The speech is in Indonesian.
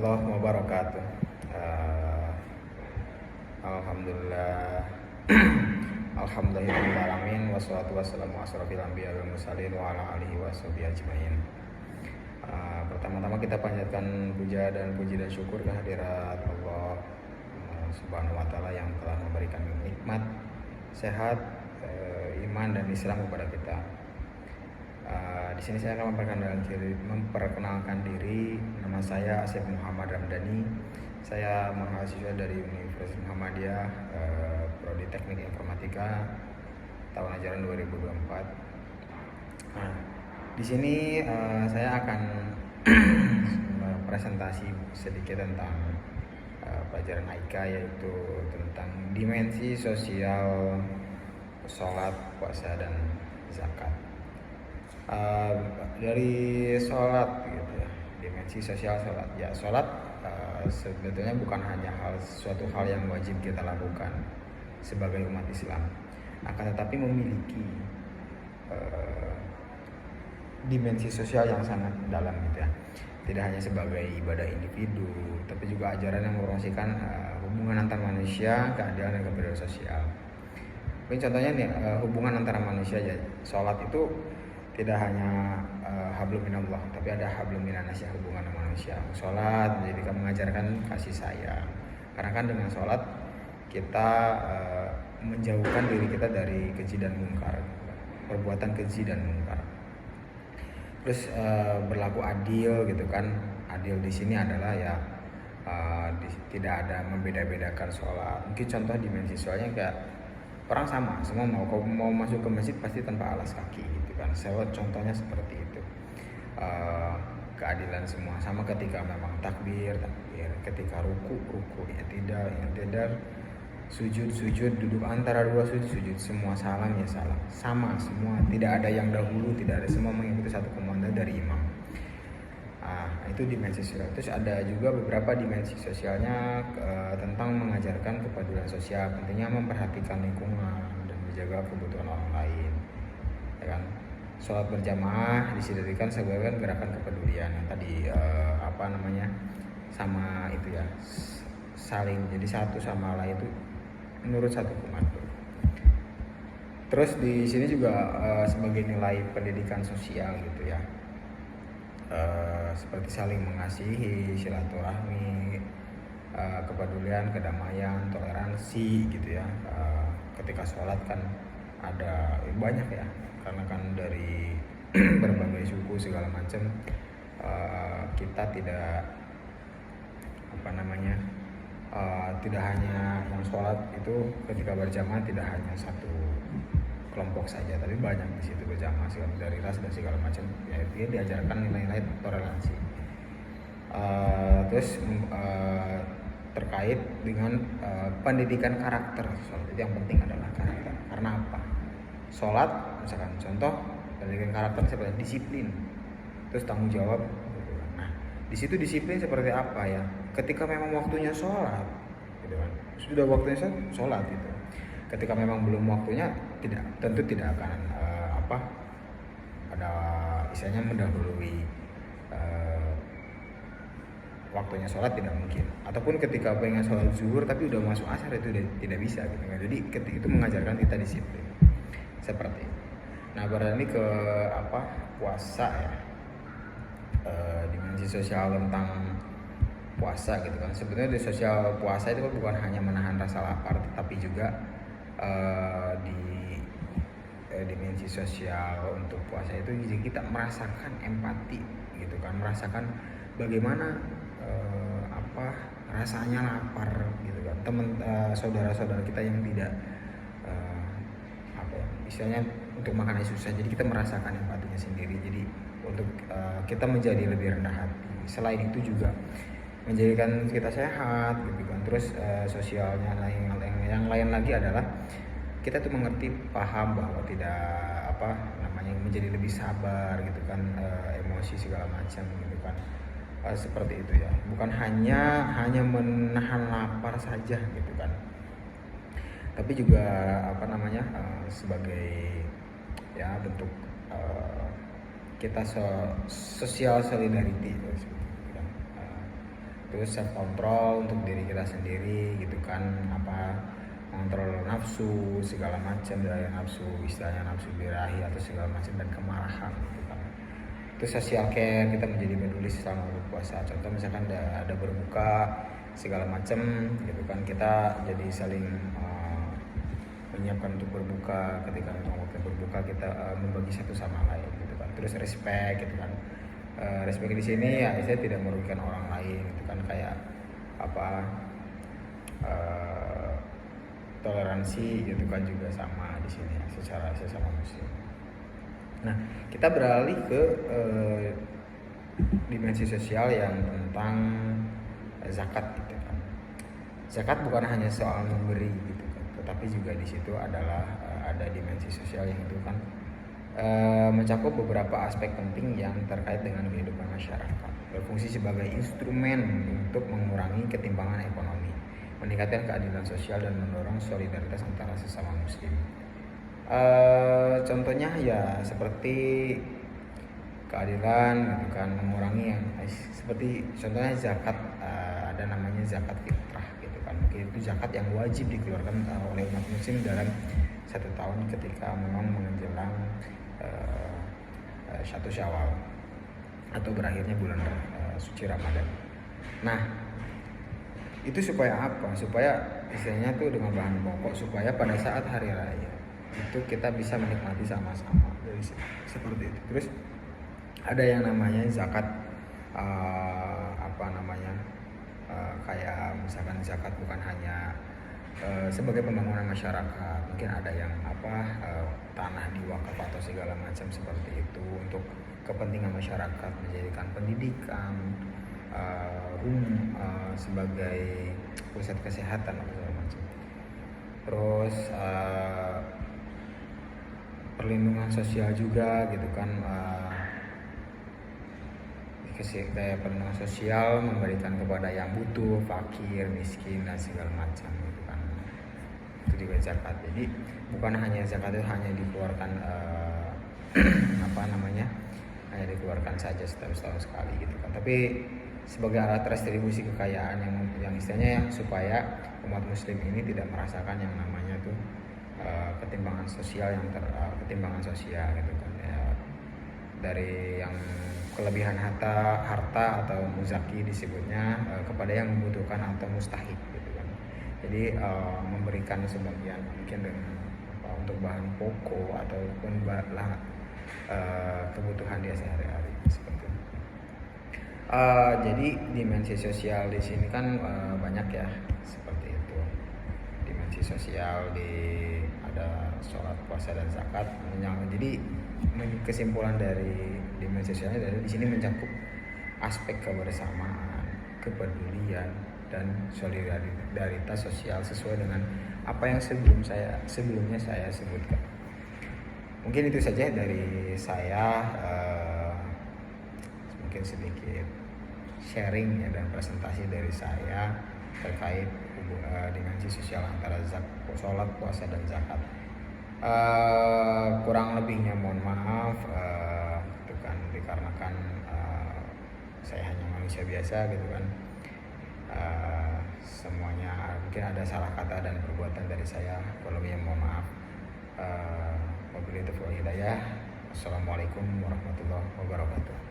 warahmatullahi wabarakatuh. Alhamdulillah. Alhamdulillahirrahmanirrahim. Wassalatu wassalamu asrofil anbiya wal mursalin wa ala alihi washabihi ajmain. Pertama-tama kita panjatkan puja dan puji dan syukur kehadirat Allah Subhanahu wa taala yang telah memberikan nikmat sehat, iman dan Islam kepada kita. Di sini saya akan memperkenalkan diri. Nama saya Asep Muhammad Ramdhani. Saya mahasiswa dari Universitas Muhammadiyah, Prodi Teknik Informatika, tahun ajaran 2024. Nah, di sini saya akan presentasi sedikit tentang pelajaran AIK, yaitu tentang dimensi sosial sholat, puasa, dan zakat. Dari sholat gitu ya, dimensi sosial sholat. Ya, sholat sebetulnya bukan hanya suatu hal yang wajib kita lakukan sebagai umat Islam, akan tetapi memiliki dimensi sosial yang sangat dalam gitu ya. Tidak hanya sebagai ibadah individu, tapi juga ajaran yang merefleksikan hubungan antar manusia, keadilan dan kebenaran sosial. Mungkin contohnya nih, hubungan antara manusia aja. Sholat itu tidak hanya hablum minallah, tapi ada hablum minannas, hubungan manusia. Sholat jadi mengajarkan kasih sayang, karena kan dengan sholat kita menjauhkan diri kita dari keji dan mungkar, perbuatan keji dan mungkar. Terus berlaku adil gitu kan. Adil di sini adalah ya tidak ada membeda-bedakan sholat. Mungkin contoh dimensi soalnya kayak orang sama, semua mau masuk ke masjid pasti tanpa alas kaki gitu kan. Saya contohnya seperti itu. Keadilan semua sama, ketika memang takbir, ketika ruku ya tidak, sujud, duduk antara dua sujud, semua salam ya salam, sama semua, tidak ada yang dahulu, tidak ada, semua mengikuti satu komando dari imam. Itu dimensi sosial. Terus ada juga beberapa dimensi sosialnya tentang mengajarkan kepedulian sosial, pentingnya memperhatikan lingkungan dan menjaga kebutuhan orang lain, ya kan. Sholat berjamaah disediakan sebagai gerakan kepedulian yang tadi sama itu ya, saling jadi satu sama lain itu menurut satu komando. Terus di sini juga sebagai nilai pendidikan sosial gitu ya. Seperti saling mengasihi, silaturahmi, kepedulian, kedamaian, toleransi gitu ya. Ketika sholat kan ada banyak ya, karena kan dari berbagai suku segala macam, kita tidak tidak hanya yang sholat itu ketika berjamaah tidak hanya satu kelompok saja, tapi banyak di situ berjamaah segala dari ras dan segala macam. Ya, dia diajarkan nilai-nilai toleransi. Terus terkait dengan pendidikan karakter sholat, itu yang penting adalah karakter. Karena apa? Sholat misalkan contoh pendidikan karakter seperti disiplin, terus tanggung jawab. Nah, di situ disiplin seperti apa ya? Ketika memang waktunya sholat, gitu kan, sudah waktunya sholat gitu. Ketika memang belum waktunya, tentu tidak akan ada istilahnya mendahului waktunya sholat, tidak mungkin. Ataupun ketika pengen sholat zuhur tapi udah masuk asar, itu tidak bisa gitu kan. Jadi ketika itu mengajarkan kita disiplin seperti itu. Nah, berani ke puasa ya, dimensi sosial tentang puasa gitu kan. Sebenarnya di sosial puasa itu bukan hanya menahan rasa lapar, tetapi juga di dimensi sosial untuk puasa itu jadi kita merasakan empati gitu kan, merasakan bagaimana rasanya lapar gitu kan. Saudara-saudara kita yang tidak istilahnya untuk makannya susah, jadi kita merasakan empatinya sendiri. Jadi untuk kita menjadi lebih rendah hati. Selain itu juga menjadikan kita sehat gitu kan. Terus sosialnya yang lain lagi adalah kita tuh mengerti, paham bahwa tidak menjadi lebih sabar gitu kan, emosi segala macam gitu kan. Seperti itu ya, bukan hanya menahan lapar saja gitu kan, tapi juga sebagai ya bentuk kita sosial solidarity gitu kan. terus self control untuk diri kita sendiri gitu kan, mengontrol nafsu segala macam, dari nafsu istilahnya nafsu birahi atau segala macam, dan kemarahan gitu kan. Terus social care, kita menjadi peduli selama berpuasa. Contoh misalkan ada berbuka segala macam gitu kan, kita jadi saling menyiapkan untuk berbuka. Ketika memang waktu berbuka kita membagi satu sama lain gitu kan. Terus respect gitu kan. Respect di sini ya saya tidak merugikan orang lain gitu kan, kayak toleransi gitu kan juga sama di sini ya, secara sesama muslim. Nah, kita beralih ke dimensi sosial yang tentang zakat gitu kan. Zakat bukan hanya soal memberi gitu kan, tetapi juga di situ adalah ada dimensi sosial yang itu kan mencakup beberapa aspek penting yang terkait dengan kehidupan masyarakat. Berfungsi sebagai instrumen untuk mengurangi ketimpangan ekonomi, meningkatkan keadilan sosial, dan mendorong solidaritas antara sesama muslim. Contohnya ya seperti keadilan gitu kan, mengurangi yang seperti contohnya zakat, ada namanya zakat fitrah gitu kan. Mungkin itu zakat yang wajib dikeluarkan oleh umat muslim dalam 1 tahun ketika memang menjelang 1 Syawal atau berakhirnya bulan suci Ramadan. Nah, itu supaya apa? Supaya istilahnya tuh dengan bahan pokok, supaya pada saat hari raya itu kita bisa menikmati sama-sama dari seperti itu. Terus ada yang namanya zakat kayak misalkan zakat bukan hanya sebagai pembangunan masyarakat, mungkin ada yang tanah diwakaf atau segala macam seperti itu untuk kepentingan masyarakat, menjadikan pendidikan, sebagai pusat kesehatan atau segala macam. Terus perlindungan sosial juga gitu kan, kayak perlindungan sosial memberikan kepada yang butuh, fakir, miskin, dan segala macam gitu kan. Itu juga zakat. Jadi bukan hanya zakat itu hanya dikeluarkan hanya dikeluarkan saja setahun sekali gitu kan, tapi sebagai alat restribusi kekayaan yang istilahnya supaya umat muslim ini tidak merasakan yang namanya tuh ketimpangan sosial gitu kan ya, dari yang kelebihan harta atau muzaki disebutnya kepada yang membutuhkan atau mustahik gitu kan. Jadi memberikan sebagian mungkin dengan untuk bahan pokok ataupun kebutuhan dia sehari-hari seperti itu. Jadi dimensi sosial di sini kan banyak ya seperti itu. Dimensi sosial ada sholat, puasa, dan zakat. Jadi kesimpulan dari dimensi sosialnya dari di sini mencakup aspek kebersamaan, kepedulian, dan solidaritas sosial sesuai dengan apa yang sebelumnya saya sebutkan. Mungkin itu saja dari saya, mungkin sedikit sharing ya dan presentasi dari saya terkait dimensi sosial antara sholat, puasa, dan zakat. Kurang lebihnya mohon maaf, itu kan dikarenakan saya hanya manusia biasa gitu kan. Semuanya mungkin ada salah kata dan perbuatan dari saya, kalau lebihnya mohon maaf. Wabillahi taufiq wal hidayah. Assalamualaikum warahmatullahi wabarakatuh.